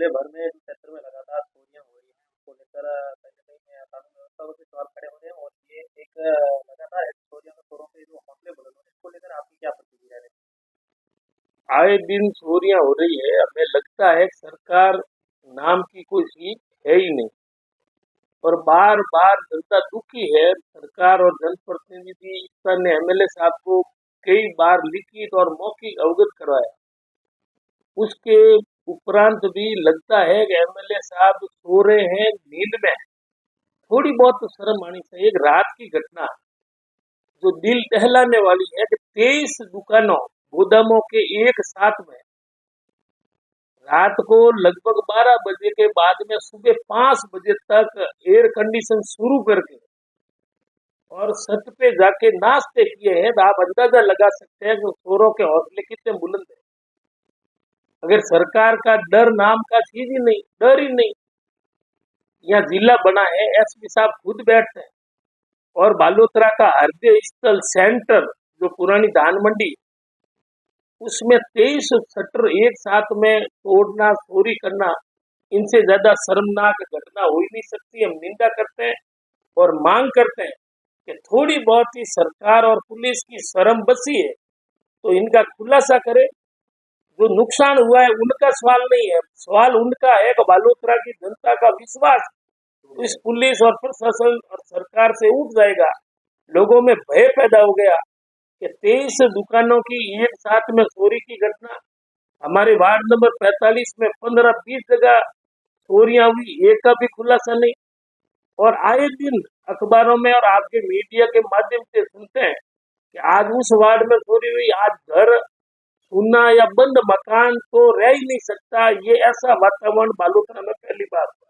जिले भर में जो क्षेत्र में लगातार चोरियां हो रही हैं उसको लेकर कहीं न कहीं कानून व्यवस्था पर भी सवाल खड़े हो रहे हैं और ये एक लगातार ऐसी चोरियों के चोरों के जो हौसले बुलंद हो रहे हैं इसको लेकर आपकी क्या प्रतिक्रिया है? आए दिन चोरियां हो रही है। हमें लगता है कि सरकार नाम की कोई चीज है ही नहीं और बार बार जनता दुखी है। सरकार और जनप्रतिनिधि स्तर ने एमएलए साहब को कई बार लिखित और मौखिक अवगत करवाया। उसके उपरांत भी लगता है कि एमएलए साहब सो रहे हैं नींद में। थोड़ी बहुत तो शर्म आनी चाहिए। एक रात की घटना जो दिल दहलाने वाली है कि 23 दुकानों गोदामों के एक साथ में रात को लगभग 12 बजे के बाद में सुबह 5 बजे तक एयर कंडीशन शुरू करके और छत पे जाके नाश्ते किए हैं। तो आप अंदाजा लगा सकते हैं कि चोरों के हौसले कितने बुलंद है। अगर सरकार का डर नाम का चीज ही नहीं, डर ही नहीं। यहाँ जिला बना है, एसपी साहब खुद बैठते हैं और बालोतरा का हृदय स्थल सेंटर जो पुरानी धान मंडी उसमें 23 शटर एक साथ में तोड़ना, चोरी करना, इनसे ज्यादा शर्मनाक घटना हो ही नहीं सकती। हम निंदा करते हैं और मांग करते हैं कि थोड़ी बहुत ही सरकार और पुलिस की शर्म बसी है तो इनका खुलासा करे। जो नुकसान हुआ है उनका सवाल नहीं है, सवाल उनका है कि बालोतरा की जनता का विश्वास इस पुलिस और प्रशासन और सरकार से उठ जाएगा। लोगों में भय पैदा हो गया कि 23 दुकानों की एक साथ में चोरी की घटना। हमारे वार्ड नंबर 45 में 15-20 जगह चोरियां हुई, एक का भी खुलासा नहीं। और आए दिन अखबारों में और आपके मीडिया के माध्यम से सुनते हैं कि आज उस वार्ड में चोरी हुई, आज घर सुना या बंद मकान तो रह ही नहीं सकता। ये ऐसा वातावरण बालोतरा में पहली बार हुआ।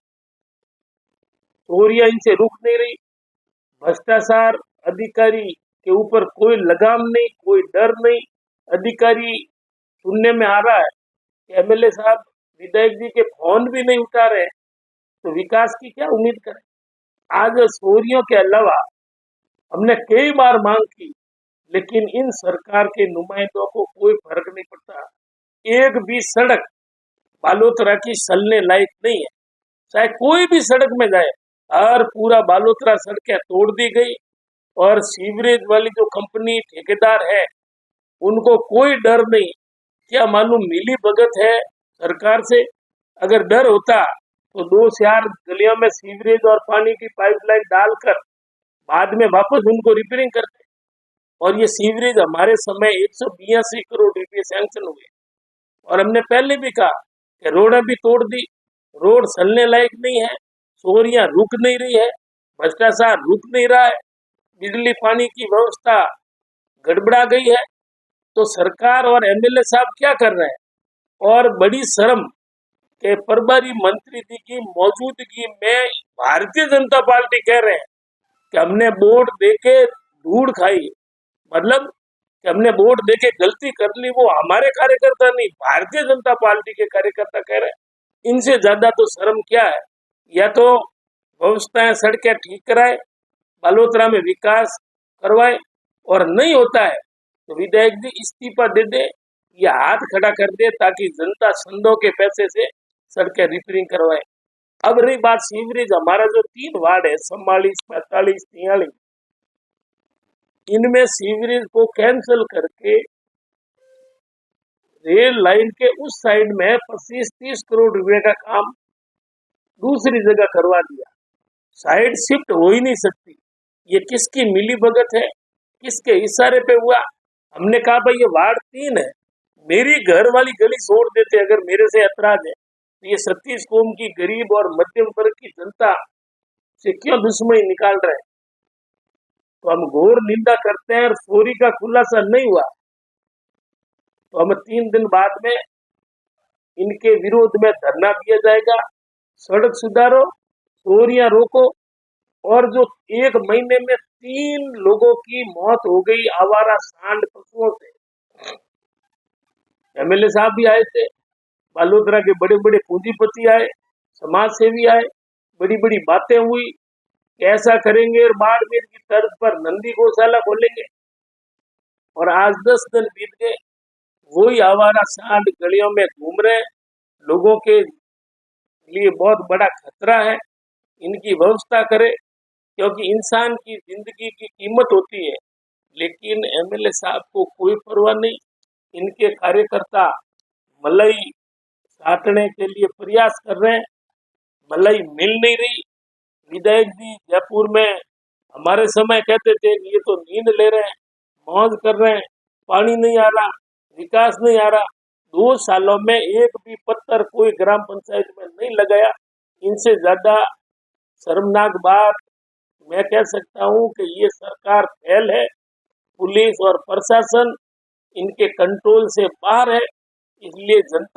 चोरियां इनसे रुक नहीं रही। भ्रष्टाचार अधिकारी के ऊपर कोई लगाम नहीं, कोई डर नहीं। अधिकारी सुनने में आ रहा है कि एमएलए साहब विधायक जी के फोन भी नहीं उठा रहे, तो विकास की क्या उम्मीद करें। आज चोरियों के अलावा हमने कई बार मांग की लेकिन इन सरकार के नुमाइंदों को कोई फर्क नहीं पड़ता। एक भी सड़क बालोतरा की चलने लायक नहीं है। चाहे कोई भी सड़क में जाए, हर पूरा बालोतरा सड़कें तोड़ दी गई और सीवरेज वाली जो कंपनी ठेकेदार है उनको कोई डर नहीं। क्या मालूम मिली भगत है सरकार से? अगर डर होता तो 2-4 गलियों में सीवरेज और पानी की पाइपलाइन डालकर बाद में वापस उनको रिपेयरिंग करते। और ये सीवरेज हमारे समय 182 करोड़ रुपए सैंक्शन हुए और हमने पहले भी कहा कि रोड भी तोड़ दी, रोड चलने लायक नहीं है, चोरियां रुक नहीं रही है, भ्रष्टाचार रुक नहीं रहा है, बिजली पानी की व्यवस्था गड़बड़ा गई है। तो सरकार और एमएलए साहब क्या कर रहे हैं? और बड़ी शर्म के प्रभारी मंत्री जी की मौजूदगी में भारतीय जनता पार्टी कह रहे हैं कि हमने वोट देके धूड़ खाई। मतलब कि हमने वोट देके गलती कर ली। वो हमारे कार्यकर्ता नहीं, भारतीय जनता पार्टी के कार्यकर्ता कह रहे हैं। इनसे ज्यादा तो शर्म क्या है? या तो व्यवस्थाएं सड़कें ठीक कराए, बालोतरा में विकास करवाए, और नहीं होता है तो विधायक जी इस्तीफा दे दे या हाथ खड़ा कर दे ताकि जनता संदों के पैसे से सड़कें रिपेयरिंग करवाए। अब रही बात सीवरेज, हमारा जो 3 वार्ड है 44, 45, 43, इनमें सीवरेज को कैंसिल करके रेल लाइन के उस साइड में 25-30 करोड़ रुपए का काम दूसरी जगह करवा दिया। साइड शिफ्ट हो ही नहीं सकती। ये किसकी मिली भगत है, किसके इशारे पे हुआ? हमने कहा भाई ये वार्ड 3 है, मेरी घर वाली गली छोड़ देते अगर मेरे से ऐतराज है तो ये 36 कौम की गरीब और मध्यम वर्ग की जनता से क्यों दुश्मनी निकाल रहे हैं? तो हम घोर निंदा करते हैं। और चोरी का खुलासा नहीं हुआ तो हम 3 दिन बाद में इनके विरोध में धरना दिया जाएगा। सड़क सुधारो, चोरियां रोको। और जो 1 महीने में 3 लोगों की मौत हो गई आवारा सांड पशुओं से। एमएलए साहब भी आए थे, बालोतरा के बड़े बड़े पूंजीपति आए, समाज सेवी आए, बड़ी बड़ी बातें हुई, ऐसा करेंगे और बाड़मेर की तर्ज पर नंदी गौशाला खोलेंगे। और आज 10 दिन बीत गए, वही आवारा सांड गलियों में घूम रहे, लोगों के लिए बहुत बड़ा खतरा है। इनकी व्यवस्था करे, क्योंकि इंसान की जिंदगी की कीमत होती है। लेकिन एमएलए साहब को कोई परवाह नहीं। इनके कार्यकर्ता मलाई साटने के लिए प्रयास कर रहे हैं, मलाई मिल नहीं रही। विधायक जी जयपुर में हमारे समय कहते थे कि ये तो नींद ले रहे हैं, मौज कर रहे हैं, पानी नहीं आ रहा, विकास नहीं आ रहा। 2 सालों में एक भी पत्थर कोई ग्राम पंचायत में नहीं लगाया। इनसे ज्यादा शर्मनाक बात मैं कह सकता हूँ कि ये सरकार फेल है। पुलिस और प्रशासन इनके कंट्रोल से बाहर है, इसलिए जनता